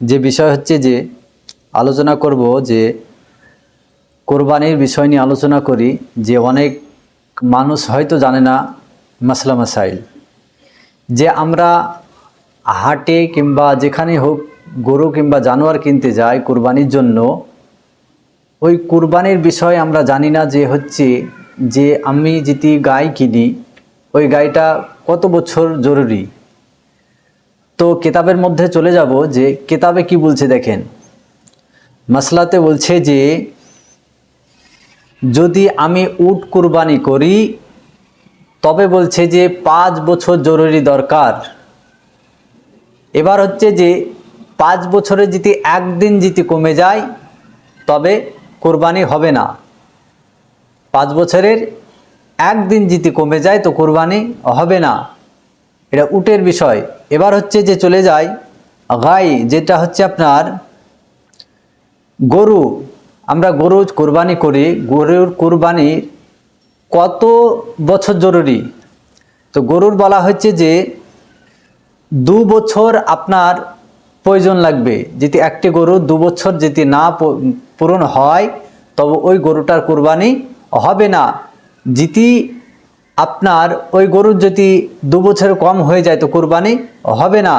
যে বিষয় হচ্ছে যে আলোচনা করব যে কোরবানির বিষয় নিয়ে আলোচনা করি। যে অনেক মানুষ হয়তো জানে না মাসলা মাসাইল, যে আমরা হাটে কিংবা যেখানে হোক গরু কিংবা জানোয়ার কিনতে যাই কোরবানির জন্য, ওই কোরবানির বিষয় আমরা জানি না যে হচ্ছে যে আমি যদি গাই কিনি ওই গাইটা কত বছর জরুরি। তো কিতাবের মধ্যে চলে যাব যে কিতাবে কি বলছে দেখেন। মাসলাতে বলছে যে যদি আমি উট কুরবানি করি তবে বলছে যে 5 বছর জরুরি দরকার। এবার হচ্ছে যে 5 বছরে যদি একদিন যদি কমে যায় তবে কোরবানি হবে না। 5 বছরের একদিন যদি কমে যায় তো কোরবানি হবে না। এটা উটের বিষয়। এবার হচ্ছে যে চলে যায় গাই, যেটা হচ্ছে আপনার গরু। আমরা গরু কোরবানি করি, গরুর কোরবানি কত বছর জরুরি? তো গরুর বলা হচ্ছে যে 2 বছর আপনার প্রয়োজন লাগবে। যদি একটি গরু 2 বছর যদি না পূরণ হয় তবে ওই গরুটার কোরবানি হবে না। যদি আপনার ওই গরুর যদি 2 বছর কম হয়ে যায় তো কোরবানি হবে না।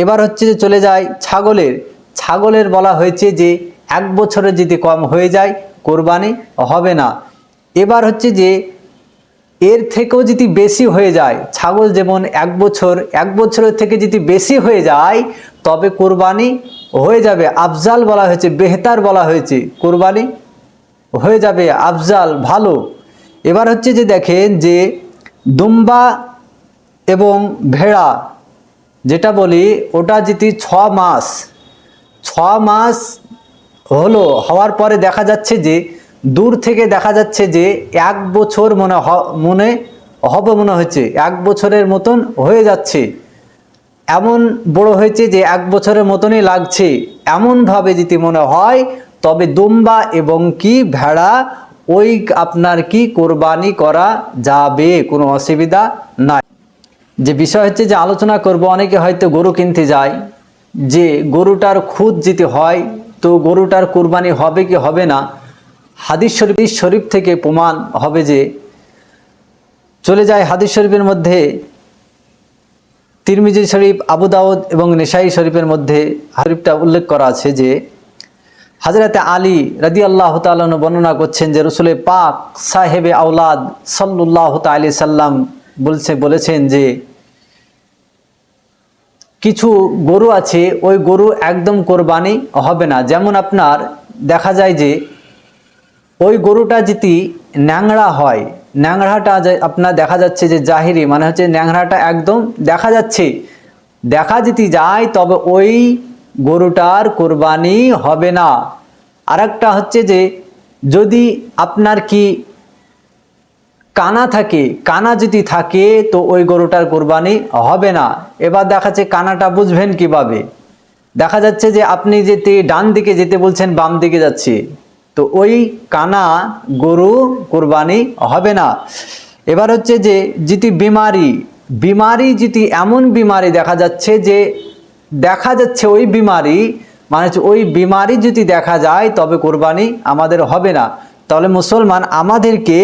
এবার হচ্ছে যে চলে যায় ছাগলের। ছাগলের বলা হয়েছে যে 1 বছরে যদি কম হয়ে যায় কোরবানি হবে না। এবার হচ্ছে যে এর থেকেও যদি বেশি হয়ে যায়, ছাগল যেমন 1 বছর, 1 বছরের থেকে যদি বেশি হয়ে যায় তবে কোরবানি হয়ে যাবে। আফজাল বলা হয়েছে, বেহতার বলা হয়েছে, কোরবানি হয়ে যাবে, আফজাল, ভালো। এবার হচ্ছে যে দেখেন যে দুম্বা এবং ভেড়া যেটা বলি ওটা যদি 6 মাস হলো, হওয়ার পরে দেখা যাচ্ছে যে দূর থেকে দেখা যাচ্ছে যে 1 বছর মনে হচ্ছে 1 বছরের মতন হয়ে যাচ্ছে, এমন বড় হয়েছে যে 1 বছরের মতনই লাগছে, এমনভাবে যদি মনে হয় তবে দুম্বা এবং কি ভেড়া ওই আপনার কি কোরবানি করা যাবে, কোনো অসুবিধা নাই। যে বিষয় হচ্ছে যে আলোচনা করব, অনেকে হয়তো গরু কিনতে যায়, যে গরুটার খুদ যেতে হয় তো গরুটার কোরবানি হবে কি হবে না। হাদিস শরীফ থেকে প্রমাণ হবে যে চলে যায় হাদিস শরীফের মধ্যে, তিরমিজি শরীফ, আবু দাউদ এবং নেসাই শরীফের মধ্যে শরীফটা উল্লেখ করা আছে যে হযরতে আলী রাদিয়াল্লাহু তাআলা বর্ণনা করছেন যে রাসূল পাক সাহেবে আওলাদ সাল্লাল্লাহু তাআলা সাল্লাম বলেছেন যে কিছু গরু আছে ওই গরু একদম কোরবানি হবে না। যেমন আপনার দেখা যায় যে ওই গরুটা যদি ন্যাংরা হয়, ন্যাংরাটা আপনার দেখা যাচ্ছে যে জাহিরি মানে হচ্ছে ন্যাংরাটা একদম দেখা যদি যায় তবে ওই গরুটার কোরবানি হবে না। আরেকটা হচ্ছে যে যদি আপনার কি কানা থাকে, কানা যদি থাকে তো ওই গরুটার কোরবানি হবে না। এবার দেখা যাচ্ছে কানাটা বুঝবেন কিভাবে? দেখা যাচ্ছে যে আপনি যেতে ডান দিকে যেতে বলছেন, বাম দিকে যাচ্ছে, তো ওই কানা গরু কোরবানি হবে না। এবার হচ্ছে যে যদি বিমারি যদি এমন বিমারি দেখা যাচ্ছে ওই বিমারি মানে ওই বিমারি যদি দেখা যায় তবে কোরবানি আমাদের হবে না। তাহলে মুসলমান আমাদেরকে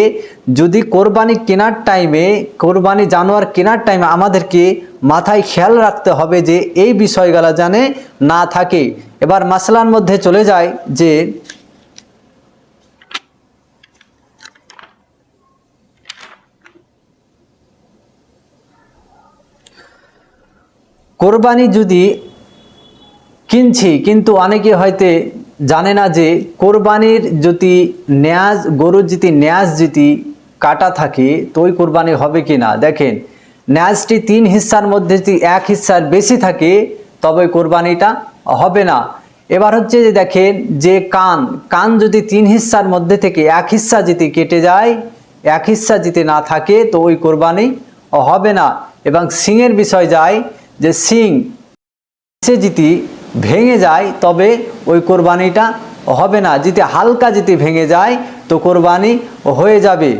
যদি কোরবানি কেনার টাইমে, কোরবানি জানোয়ার কেনার টাইমে আমাদেরকে মাথায় খেয়াল রাখতে হবে যে এই বিষয়গুলো জানে না থাকে। এবার মাসলার মধ্যে চলে যায় যে কোরবানি যদি কিনছি কিন্তু অনেকে হয়তো জানে না যে কোরবানির যদি নেয়াজ, গরুর যদি নেয়াজ যদি কাটা থাকে তো ওই কোরবানি হবে কি না। দেখেন নেয়াজটি 3 হিস্সার মধ্যে যদি 1 হিস্সার বেশি থাকে তবে কোরবানিটা হবে না। এবার হচ্ছে যে দেখেন যে কান যদি 3 হিস্সার মধ্যে থেকে 1 হিস্সা যদি কেটে যায়, 1 হিস্সা যদি না থাকে তো ওই কোরবানি হবে না। এবং শিংয়ের বিষয় যায় যে শিং সে যদি ভেঙে যায় তবে ওই কোরবানিটা হবে না। যদি হালকা যদি ভেঙে যায় তো কোরবানি হয়ে যাবে।